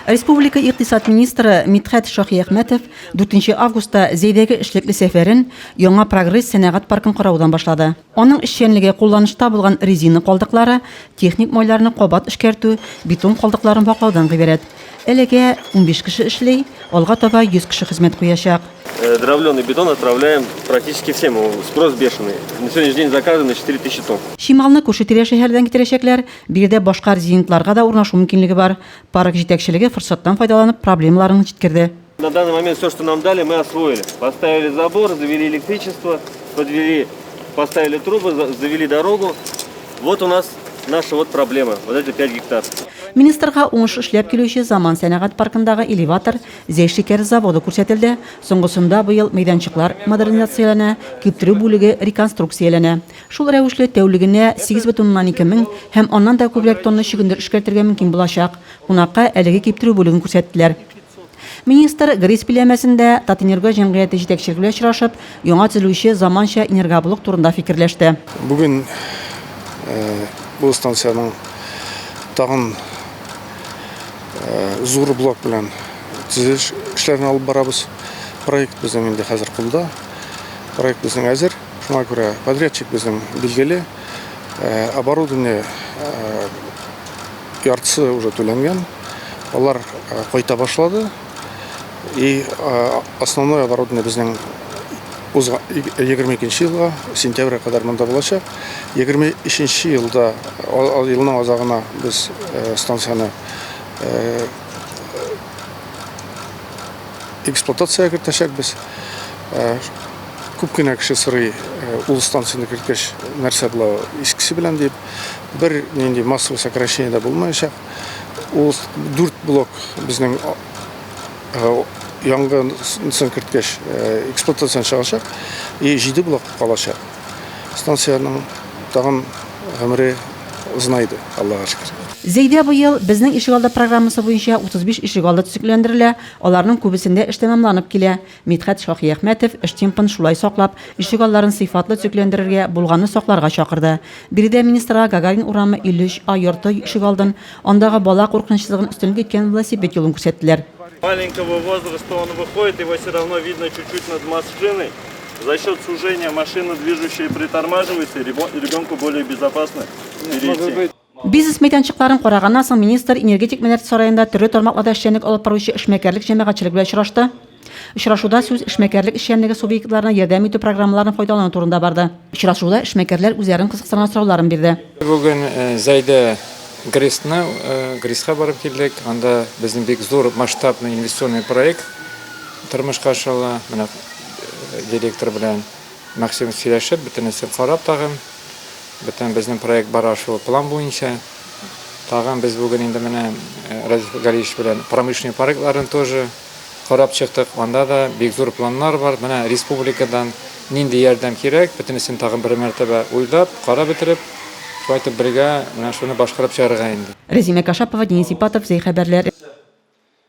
Республика иктисад министры Мидхәт Шаһиәхмәтов 4 августта Зәйдәге эшлекле сәфәрен яңа прогресс сәнәгать паркын караудан башлады. Аның эшчәнлеге кулланышта булган резина калдыклары, техник майларны кабат эшкәртү, бетон калдыкларын баклаудан гыйбарәт. Әлегә 15 кеше эшли, алга таба 100 кеше хезмәт куячак. Дровленый бетон отправляем практически всем. Спрос бешеный. На сегодняшний день заказы на 4000 тонн. Шималны күрше-тирә шәһәрдән китерәчәкләр, биредә башка резинтларга да урнашу мөмкинлеге бар. Парк җитәкчелеге форсаттан файдаланып проблемаларын җиткерде. На данный момент все, что нам дали, мы освоили. Поставили забор, завели электричество, подвели, поставили трубы, завели дорогу. Вот у нас наша вот проблема. Вот эти 5 гектар. Министрга уңыш эшләп килүче Заман сәнәгать паркындагы элеватор Зәй шикәр заводы күрсәтелде. Соңгысында быел мәйданчыклар модернизацияләнә, киптерү бүлеге реконструкцияләнә. Шул рәвешле тәүлегенә 8,2 мең һәм аннан да күбрәк тонна чөгендер эшкәртергә мөмкин булачак. Кунакка әлеге киптерү бүлеген күрсәттеләр. Министр Грис биләмәсендә Татэнерго җәмгыяте җитәкчелеге белән очрашып, яңа төзелүче заманча энергоблок турында фикерләште. Бүген бу станцияның тагын зур блок белән төзелеш эшләрен алып барабыз. Проект безнең инде хәзер кулда. Проект безнең әзер. Шуңа күрә подрядчик безнең билгеле. Оборудование яртысы уже түләнгән. Алар кайта башлады. И основное оборудование безнең 22 елга сентябрьгә кадәр монда булачак. 23 елда елның азагына без станцияны эксплуатациягә кертәчәкбез. Күп кенә кеше сорый, ул станцияны керткәч нәрсә була искесе белән дип, бер нинди массовый сокращение да булмаячак. Ул 4 блок безнең яңгысын керткәч эксплуатацияны чыгачак, и 7 блок калачак. Станцияның тагын гомере узынайды, Аллага шөкер. Зәйдә быел безнең ишегалды программасы буенча 35 ишегалды төзекләндерелә, аларның күбесендә эш тәмамланып килә. Мидхәт Шаһиәхмәтов эш темпын шулай саклап, ишегалларын сыйфатлы төзекләндерергә, булганны сакларга чакырды. Биредә министрга Гагарин урамы 53А йорты ишегалдын, андагы бала куркынычсызлыгын өстенлек иткән велосипед юлын күрсәттеләр. Маленького возраста он выходит, его все равно видно чуть-чуть над машиной. За счет сужения машина движущая притормаживается, и ребенку более безопасно перейти. Бизнес мәйданчыкларын караганнан соң министр энергетик мәдәният сараенда төрле тармакларда эшчәнлек алып баручы эшмәкәрлек җәмәгатьчелеге белән очрашты. Очрашуда сүз эшмәкәрлек эшчәнлеге субъектларына ярдәм итү программаларын файдалану турында барды. Очрашуда эшмәкәрләр үзләрен кызыксынган сорауларын бирде. Бүген Зәйдә Гриска барып килдек. Анда безнең бик зур масштабный инвестиционный проект тормышка ашыла. Менә директор белән Максим сөйләшеп, бөтенесен карап тагын. Бөтен безнең проект бара шул план буенча. Тагын без бүген инде менә Разиф Галич белән промышленный проектларын тоже карап чыктык. Анда да бик зур планнар бар. Менә республикадан нинди ярдәм кирәк, бөтенесен тагын бер мәртәбә уйлап, карап бетереп, шулай итеп бергә менә шуны башкарып чыгарга инде. Резима Кашапова, Денис Ипатов, Зәй хәбәрләр.